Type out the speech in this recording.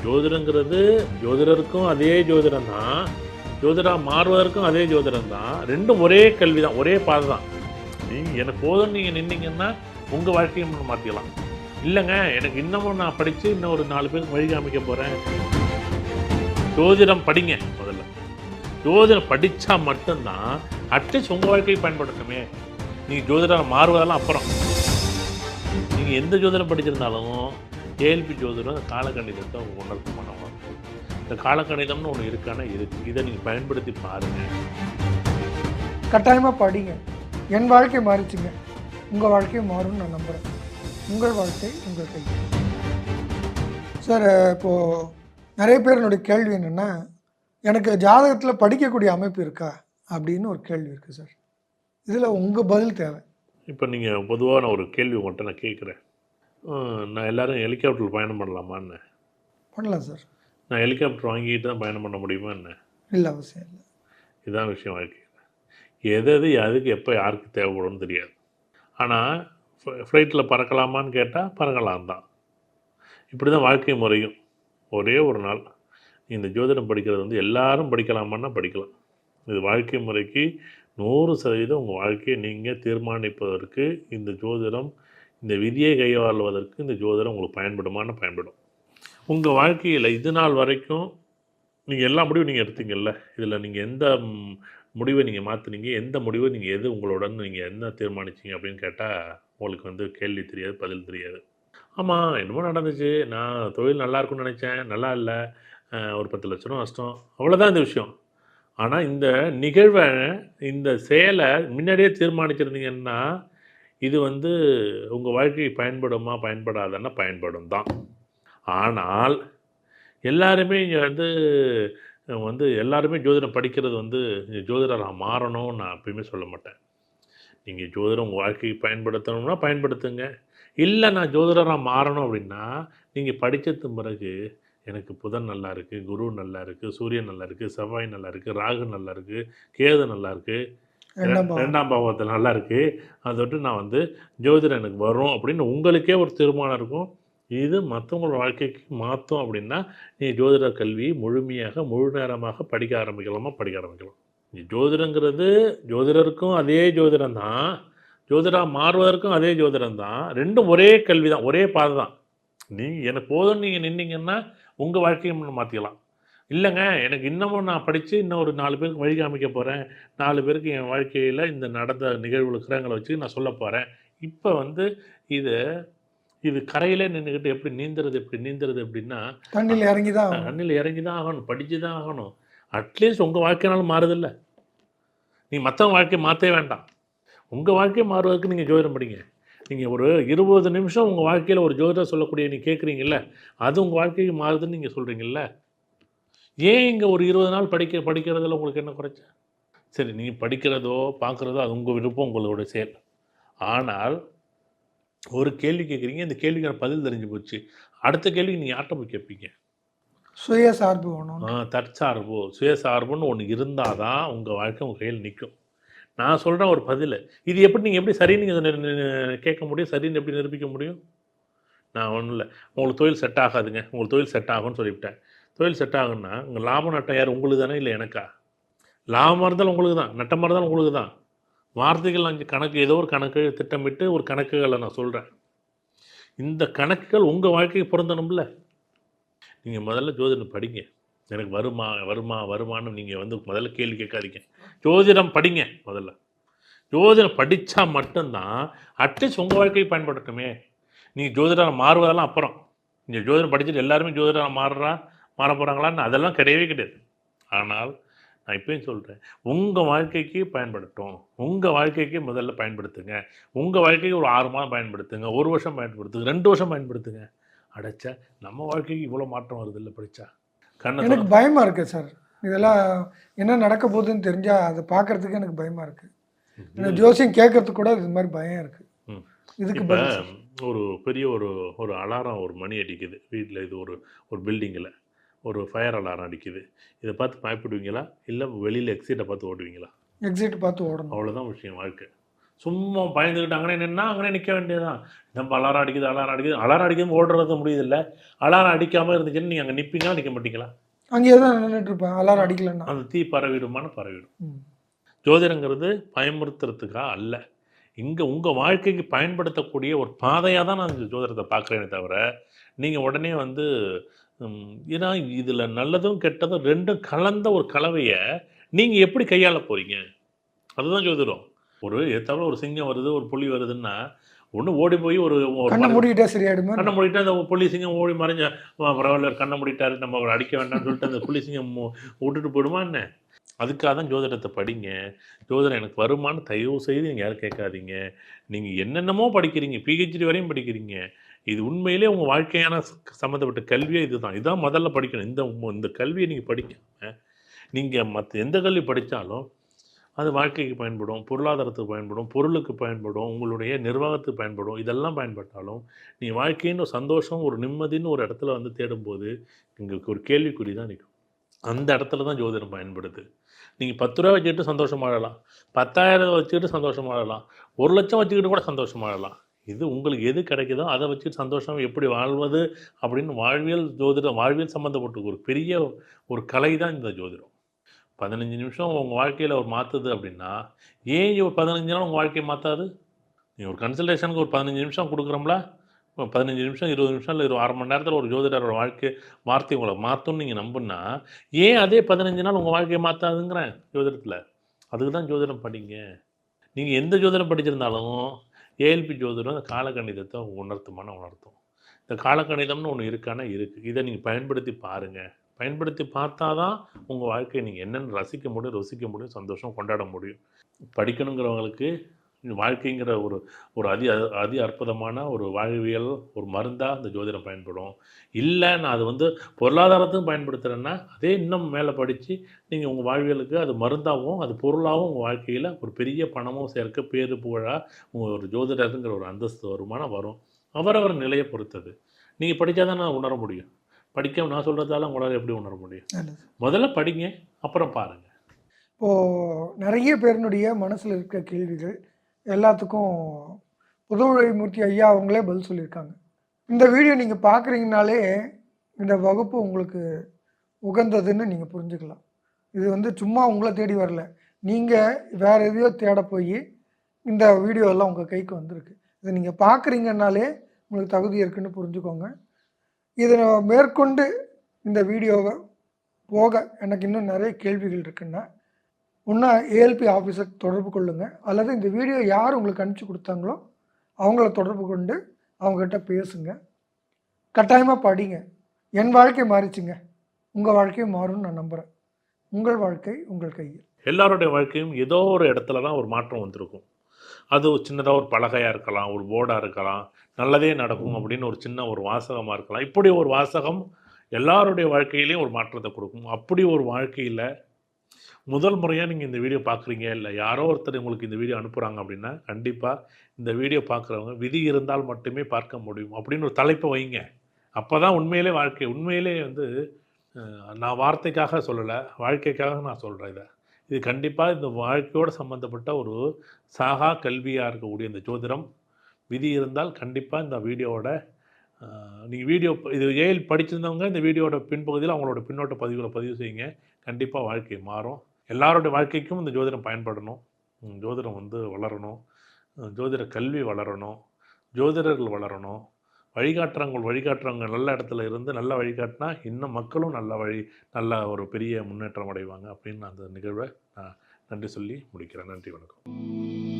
ஜோதிடங்கிறது ஜோதிடருக்கும் அதே ஜோதிடம் தான், ஜோதிடராக மாறுவதற்கும் அதே ஜோதிடம் தான். ரெண்டும் ஒரே கல்வி தான், ஒரே பாதை தான். நீங்கள் எனக்கு போதும் நீங்கள் நின்னீங்கன்னா உங்கள் வாழ்க்கையை மாற்றிக்கலாம். இல்லைங்க எனக்கு இன்னமும் நான் படித்து இன்னும் ஒரு 4 பேருக்கு வழி காமிக்க போகிறேன். ஜோதிடம் படிங்க. முதல்ல ஜோதிடம் படித்தா மட்டும்தான் அட்லீஸ்ட் உங்கள் வாழ்க்கையை பயன்படுத்தணுமே. நீங்கள் ஜோதிடம் மாறுவதெல்லாம் அப்புறம். நீங்கள் எந்த ஜோதிடம் படிச்சிருந்தாலும் ஏஎல்பி ஜோதிடம் காலக்கணிதத்தை அவங்க உணர்த்த பண்ணுவாங்க. இந்த காலக்கணிதம்னு ஒன்று இருக்கானா இருக்குது. இதை நீங்கள் பயன்படுத்தி பாருங்கள். கட்டாயமாக படிங்க. என் வாழ்க்கை மாறிச்சுங்க, உங்கள் வாழ்க்கையும் மாறும்னு நான் நம்புகிறேன். உங்கள் வாழ்க்கை உங்கள் கை. சார், இப்போது நிறைய பேர் என்னுடைய கேள்வி என்னென்னா, எனக்கு ஜாதகத்தில் படிக்கக்கூடிய அமைப்பு இருக்கா அப்படின்னு ஒரு கேள்வி இருக்குது சார். இதில் உங்கள் பதில் தேவை. இப்போ நீங்கள் பொதுவான ஒரு கேள்வி உங்கள்கிட்ட நான் கேட்குறேன். நான் எல்லோரும் ஹெலிகாப்டரில் பயணம் பண்ணலாமான்னு? பண்ணலாம் சார். நான் ஹெலிகாப்டர் வாங்கிட்டு தான் பயணம் பண்ண முடியுமா என்ன? இல்லை, அவசியம் இல்லை. இதுதான் விஷயம் வாழ்க்கையில். எது அதுக்கு எப்போ யாருக்கு தேவைப்படும்னு தெரியாது. ஆனால் ஃப்ளைட்டில் பறக்கலாமான்னு கேட்டால் பறக்கலாம் தான். இப்படி தான் வாழ்க்கை முறையும். ஒரே ஒரு நாள் இந்த ஜோதிடம் படிக்கிறது வந்து எல்லாரும் படிக்கலாமான்னா படிக்கலாம். இது வாழ்க்கை முறைக்கு 100% உங்கள் வாழ்க்கையை நீங்கள் தீர்மானிப்பதற்கு இந்த ஜோதிடம், இந்த விதியை கையாளுவதற்கு இந்த ஜோதிடம் உங்களுக்கு பயன்படுமான்னு பயன்படும். உங்கள் வாழ்க்கையில் இது நாள் வரைக்கும் நீங்கள் எல்லா முடிவும் நீங்கள் எடுத்தீங்கல்ல, இதில் நீங்கள் எந்த முடிவை நீங்கள் மாற்றினீங்க, எந்த முடிவை நீங்கள் எது உங்களுடன் நீங்கள் என்ன தீர்மானிச்சிங்க அப்படின்னு கேட்டால் உங்களுக்கு வந்து கேள்வி தெரியாது, பதில் தெரியாது. ஆமாம், என்னமோ நடந்துச்சு, நான் தொழில் நல்லா இருக்குன்னு நினச்சேன், நல்லா இல்லை, ஒரு 10 லட்ச ரூபா நஷ்டம், அவ்வளோதான் இந்த விஷயம். ஆனால் இந்த நிகழ்வை, இந்த செயலை முன்னாடியே தீர்மானிச்சிருந்தீங்கன்னா இது வந்து உங்கள் வாழ்க்கைக்கு பயன்படுமா பயன்படாதன்னா பயன்படும் தான். ஆனால் எல்லாருமே இங்கே வந்து எல்லாருமே ஜோதிடம் படிக்கிறது வந்து ஜோதிடராக மாறணும்னு நான் எப்பயுமே சொல்ல மாட்டேன். நீங்கள் ஜோதிடம் உங்கள் வாழ்க்கைக்கு பயன்படுத்தணும்னா பயன்படுத்துங்க. இல்லை நான் ஜோதிடராக மாறணும் அப்படின்னா நீங்கள் படித்தது பிறகு எனக்கு புதன் நல்லா இருக்குது, குரு நல்லா இருக்குது, சூரியன் நல்லா இருக்குது, செவ்வாய் நல்லா இருக்குது, ராகு நல்லா இருக்குது, கேது நல்லா இருக்குது, 2ஆம் பாவத்தில் நல்லா இருக்குது, அதை விட்டு நான் வந்து ஜோதிடம் எனக்கு வரும் அப்படின்னு உங்களுக்கே ஒரு தீர்மானம் இருக்கும். இது மற்றவங்களோட வாழ்க்கைக்கு மாற்றும் அப்படின்னா நீங்கள் ஜோதிட கல்வி முழுமையாக முழு நேரமாக படிக்க ஆரம்பிக்கலாம். ஜோதிடங்கிறது ஜோதிடருக்கும் அதே ஜோதிடம் தான், ஜோதிடராக மாறுவதற்கும் அதே ஜோதிடம் தான். ரெண்டும் ஒரே கல்வி தான், ஒரே பாதை தான். நீங்கள் எனக்கு போதும் நீங்கள் நின்னீங்கன்னா உங்கள் வாழ்க்கையை மாற்றிக்கலாம். இல்லைங்க எனக்கு இன்னமும் நான் படித்து இன்னும் ஒரு 4 பேருக்கு வழி காமிக்க போகிறேன், 4 பேருக்கு என் வாழ்க்கையில் இந்த நடந்த நிகழ்வுகள் கிரகங்களை வச்சு நான் சொல்ல போகிறேன். இப்போ வந்து இது கரையிலே நின்றுக்கிட்டு எப்படி நீந்துறது எப்படின்னா தண்ணியில் இறங்கி தான் ஆகணும், படித்து தான் ஆகணும். அட்லீஸ்ட் உங்கள் வாழ்க்கைனாலும் மாறுதில்லை. நீ மற்றவங்க வாழ்க்கையை மாற்றவே வேண்டாம். உங்கள் வாழ்க்கையை மாறுவதற்கு நீங்கள் ஜோதிடம் படிங்க. நீங்கள் ஒரு 20 நிமிஷம் உங்கள் வாழ்க்கையில் ஒரு ஜோதிடம் சொல்லக்கூடிய நீங்கள் கேட்குறீங்கல்ல, அது உங்கள் வாழ்க்கைக்கு மாறுதுன்னு நீங்கள் சொல்கிறீங்கல்ல. ஏன் இங்கே ஒரு 20 நாள் படிக்கிறதுல உங்களுக்கு என்ன குறைச்ச? சரி, நீங்கள் படிக்கிறதோ பார்க்குறதோ அது உங்கள் விருப்பம், உங்களோட செயல். ஆனால் ஒரு கேள்வி கேட்குறீங்க, இந்த கேள்விக்கான பதில் தெரிஞ்சு போச்சு. அடுத்த கேள்விக்கு நீங்கள் யார்கிட்ட போய் கேட்பீங்க? சுயசார்பு வேணும். தற்சார்பு, சுயசார்புன்னு ஒன்று இருந்தால் தான் உங்கள் வாழ்க்கை உங்கள் கையில் நிற்கும். நான் சொல்கிறேன் ஒரு பதில். இது நீங்கள் எப்படி சரின்னு நீங்கள் கேட்க முடியும், சரின்னு எப்படி நிரூபிக்க முடியும்? நான் ஒன்றும் இல்லை, உங்களுக்கு தொழில் செட் ஆகாதுங்க, உங்களுக்கு தொழில் செட் ஆகும்னு சொல்லிவிட்டேன். தொழில் செட் ஆகுன்னா உங்கள் லாபம் நட்டம் யார், உங்களுக்கு தானே இல்லை எனக்கா? லாபமாக இருந்தாலும் உங்களுக்கு தான், நட்டமாக இருந்தாலும் உங்களுக்கு தான். வார்த்தைகள் அங்கே கணக்கு, ஏதோ ஒரு கணக்கு திட்டமிட்டு ஒரு கணக்குகளை நான் சொல்கிறேன். இந்த கணக்குகள் உங்கள் வாழ்க்கைக்கு பொருந்தணும்ல. நீங்கள் முதல்ல ஜோதிடம் படிங்க. எனக்கு வருமானு நீங்கள் வந்து முதல்ல கேள்வி கேட்காதீங்க. ஜோதிடம் படிங்க. முதல்ல ஜோதிடம் படித்தா மட்டும்தான் அட்லீஸ்ட் உங்கள் வாழ்க்கையை பயன்படுத்தணுமே. நீங்கள் ஜோதிடம் மாறுவதெல்லாம் அப்புறம். நீங்கள் ஜோதிடம் படிச்சுட்டு எல்லாருமே ஜோதிடம் மாற போகிறாங்களான்னு அதெல்லாம் கிடையவே கிடையாது. ஆனால் நான் இப்பயும் சொல்கிறேன், உங்கள் வாழ்க்கைக்கு பயன்படுத்தும். உங்கள் வாழ்க்கைக்கு முதல்ல பயன்படுத்துங்க. உங்கள் வாழ்க்கைக்கு ஒரு 6 மாதம் பயன்படுத்துங்க, 1 வருஷம் பயன்படுத்துங்க, 2 வருஷம் பயன்படுத்துங்க. அடைச்சா நம்ம வாழ்க்கைக்கு இவ்வளோ மாற்றம் வருது இல்லை படித்தா? எனக்கு பயமாக இருக்குது சார். இதெல்லாம் என்ன நடக்க போகுதுன்னு தெரிஞ்சால் அதை பார்க்குறதுக்கு எனக்கு பயமாக இருக்குது. எனக்கு ஜோசியம் கேட்கறதுக்கு கூட இது மாதிரி பயம் இருக்குது. இதுக்கு இப்போ ஒரு பெரிய ஒரு அலாரம், ஒரு மணி அடிக்குது வீட்டில். இது ஒரு பில்டிங்கில் ஒரு ஃபயர் அலாரம் அடிக்குது. இதை பார்த்து பயப்படுவீங்களா, இல்லை வெளியில் எக்ஸிட்டை பார்த்து ஓடுவீங்களா? எக்ஸிட் பார்த்து ஓடணும். அவ்வளோதான் விஷயம் வாழ்க்கை. சும்மா பயந்துக்கிட்டு அங்கனே நின்னா அங்கனே நிற்க வேண்டியதுதான். நம்ம அலாரம் அடிக்குது அலாரம் அடிக்குது அலாரம் அடிக்கிறது ஓடுறது முடியுதில்ல. அலாரம் அடிக்காமல் இருந்துச்சுன்னு நீங்கள் அங்கே நிற்பீங்களா நிற்க மாட்டீங்களா? அங்கேயே தான் நின்றுட்டு இருப்பேன் அலாரம் அடிக்கலன்னா. அந்த தீ பரவிடுமான்னு பரவிடும். ஜோதிடங்கிறது பயமுறுத்துறதுக்காக அல்ல, இங்கே உங்கள் வாழ்க்கைக்கு பயன்படுத்தக்கூடிய ஒரு பாதையாக தான் நான் இந்த ஜோதிடத்தை பார்க்குறேனே தவிர நீங்கள் உடனே வந்து ஏன்னா இதில் நல்லதும் கெட்டதும் ரெண்டும் கலந்த ஒரு கலவையை நீங்கள் எப்படி கையாள போகிறீங்க, அதுதான் ஜோதிடம். ஒரு தவிர ஒரு சிங்கம் வருது ஒரு புலி வருதுன்னா ஒன்று ஓடி போய் ஒரு கண்ணை மூடிட்டா சரியாயிடுமா? கண்ணை மூடிட்டா அந்த புலி சிங்கம் ஓடி மறைஞ்ச பரவாயில்ல கண்ணை மூடிட்டாரு நம்ம அவரை அடிக்க வேண்டாம்னு சொல்லிட்டு அந்த புலி சிங்கம் விட்டுட்டு போயிடுமா என்ன? அதுக்காக தான் ஜோதிடத்தை படிங்க. ஜோதிடம் எனக்கு வருமானு தயவு செய்து நீங்கள் யாரும் கேட்காதீங்க. நீங்கள் என்னென்னமோ படிக்கிறீங்க, பிஹெச்டி வரையும் படிக்கிறீங்க. இது உண்மையிலே உங்கள் வாழ்க்கையான சம்மந்தப்பட்ட கல்வியே இதுதான் முதல்ல படிக்கணும். இந்த கல்வியை நீங்கள் படிக்க நீங்கள் மற்ற எந்த கல்வி படித்தாலும் அது வாழ்க்கைக்கு பயன்படும், பொருளாதாரத்துக்கு பயன்படும், பொருளுக்கு பயன்படும், உங்களுடைய நிர்வாகத்துக்கு பயன்படும். இதெல்லாம் பயன்பட்டாலும் நீங்கள் வாழ்க்கைன்னு ஒரு சந்தோஷம் ஒரு நிம்மதின்னு ஒரு இடத்துல வந்து தேடும்போது உங்களுக்கு ஒரு கேள்விக்குறி தான் நிற்கும். அந்த இடத்துல தான் ஜோதிடம் பயன்படுது. நீங்கள் 10 ரூபா வச்சுக்கிட்டு சந்தோஷமாகலாம், 10,000 வச்சுக்கிட்டு சந்தோஷமாகலாம், 1 லட்சம் வச்சுக்கிட்டு கூட சந்தோஷமாகலாம். இது உங்களுக்கு எது கிடைக்குதோ அதை வச்சுட்டு சந்தோஷம் எப்படி வாழ்வது அப்படின்னு வாழ்வியல் சம்மந்தப்பட்ட ஒரு பெரிய ஒரு கலை தான் இந்த ஜோதிடம். 15 நிமிஷம் உங்கள் வாழ்க்கையில் ஒரு மாற்றுது அப்படின்னா ஏன் 15 நாள் உங்கள் வாழ்க்கையை மாற்றாது? நீங்கள் ஒரு கன்சல்டேஷனுக்கு ஒரு 15 நிமிஷம் கொடுக்குறோம்ல, 15 நிமிஷம் 20 நிமிஷம் இல்லை 1/2 மணி நேரத்தில் ஒரு ஜோதிடரோட வார்த்தை உங்களை மாற்றும்னு நீங்கள் நம்புனா ஏன் அதே 15 நாள் உங்கள் வாழ்க்கையை மாற்றாதுங்கிறேன் ஜோதிடத்தில். அதுக்கு தான் ஜோதிடம் படிங்க. நீங்கள் எந்த ஜோதிடம் படிச்சிருந்தாலும் ஏஎல்பி ஜோதிடம் இந்த காலக்கணிதத்தை உணர்த்தும். இந்த காலக்கணிதம்னு ஒன்று இருக்கானா இருக்குது. இதை நீங்கள் பயன்படுத்தி பாருங்கள். பயன்படுத்தி பார்த்தா தான் உங்கள் வாழ்க்கையை நீங்கள் என்னென்னு ரசிக்க முடியும், ருசிக்க முடியும், சந்தோஷம் கொண்டாட முடியும். படிக்கணுங்கிறவங்களுக்கு வாழ்க்கைங்கிற ஒரு அதி அற்புதமான ஒரு வாழ்வியல் ஒரு மருந்தாக அந்த ஜோதிடம் பயன்படும். இல்லை நான் அது வந்து பொருளாதாரத்துக்கும் பயன்படுத்துகிறேன்னா அதே இன்னும் மேலே படித்து நீங்கள் உங்கள் வாழ்வியலுக்கு அது மருந்தாகவும் அது பொருளாகவும் உங்கள் வாழ்க்கையில் ஒரு பெரிய பணமும் சேர்க்க பேரு புகழாக உங்கள் ஒரு ஜோதிடருங்கிற ஒரு அந்தஸ்து வருமானம் வரும். அவரவர் நிலையை பொறுத்தது. நீங்கள் படித்தா தான் நான் உணர முடியும். படிக்க நான் சொல்கிறதால உங்களால் எப்படி உணர முடியும்? முதல்ல படிங்க, அப்புறம் பாருங்கள். இப்போது நிறைய பேருனுடைய மனசில் இருக்க கேள்விகள் எல்லாத்துக்கும் புதுவழிமூர்த்தி ஐயா அவங்களே பதில் சொல்லியிருக்காங்க. இந்த வீடியோ நீங்கள் பார்க்குறீங்கனாலே இந்த வகுப்பு உங்களுக்கு உகந்ததுன்னு நீங்கள் புரிஞ்சுக்கலாம். இது வந்து சும்மா உங்களை தேடி வரல, நீங்கள் வேறு எதையோ தேட போய் இந்த வீடியோலாம் உங்கள் கைக்கு வந்திருக்கு. இதை நீங்கள் பார்க்குறீங்கனாலே உங்களுக்கு தகுதி இருக்குன்னு புரிஞ்சுக்கோங்க. இதை மேற்கொண்டு இந்த வீடியோவை போக எனக்கு இன்னும் நிறைய கேள்விகள் இருக்குன்னா ஒன்றா ஏஎல்பி ஆஃபீஸை தொடர்பு கொள்ளுங்கள், அல்லது இந்த வீடியோ யார் உங்களுக்கு அனுப்பிச்சி கொடுத்தாங்களோ அவங்கள தொடர்பு கொண்டு அவங்ககிட்ட பேசுங்க. கட்டாயமாக படிங்க. என் வாழ்க்கை மாறிச்சுங்க, உங்கள் வாழ்க்கையும் மாறும்னு நான் நம்புகிறேன். உங்கள் வாழ்க்கை உங்கள் கையில். எல்லாருடைய வாழ்க்கையும் ஏதோ ஒரு இடத்துல தான் ஒரு மாற்றம் வந்திருக்கும். அது சின்னதாக ஒரு பலகையாக இருக்கலாம், ஒரு போர்டாக இருக்கலாம், நல்லதே நடக்கும் அப்படின்னு ஒரு சின்ன ஒரு வாசகமாக இருக்கலாம். இப்படி ஒரு வாசகம் எல்லாருடைய வாழ்க்கையிலையும் ஒரு மாற்றத்தை கொடுக்கும். அப்படி ஒரு வாழ்க்கையில் முதல் முறையாக நீங்கள் இந்த வீடியோ பார்க்குறீங்க, இல்லை யாரோ ஒருத்தர் உங்களுக்கு இந்த வீடியோ அனுப்புகிறாங்க அப்படின்னா கண்டிப்பாக இந்த வீடியோ பார்க்குறவங்க விதி இருந்தால் மட்டுமே பார்க்க முடியும் அப்படின்னு ஒரு தலைப்பை வைங்க. அப்போ தான் உண்மையிலே வாழ்க்கை உண்மையிலே வந்து நான் வார்த்தைக்காக சொல்லலை, வாழ்க்கைக்காக நான் சொல்கிறேன். இது கண்டிப்பாக இந்த வாழ்க்கையோடு சம்மந்தப்பட்ட ஒரு சாகா கல்வியாக இருக்கக்கூடிய இந்த ஜோதிடம் விதி இருந்தால் கண்டிப்பாக இந்த வீடியோவோட நீங்கள் இது ஏஎல் படிச்சிருந்தவங்க இந்த வீடியோட பின்பகுதியில் அவங்களோட பின்னோட்ட பதிவுகளை பதிவு செய்யுங்க. கண்டிப்பாக வாழ்க்கை மாறும். எல்லாரோட வாழ்க்கைக்கும் இந்த ஜோதிடம் பயன்படணும். ஜோதிடம் வந்து வளரணும், ஜோதிட கல்வி வளரணும், ஜோதிடர்கள் வளரணும், வழிகாட்டுறவங்க நல்ல இடத்துல இருந்து நல்ல வழிகாட்டினா இன்னும் மக்களும் நல்ல ஒரு பெரிய முன்னேற்றம் அடைவாங்க அப்படின்னு அந்த நிகழ்வை நான் நன்றி சொல்லி முடிக்கிறேன். நன்றி, வணக்கம்.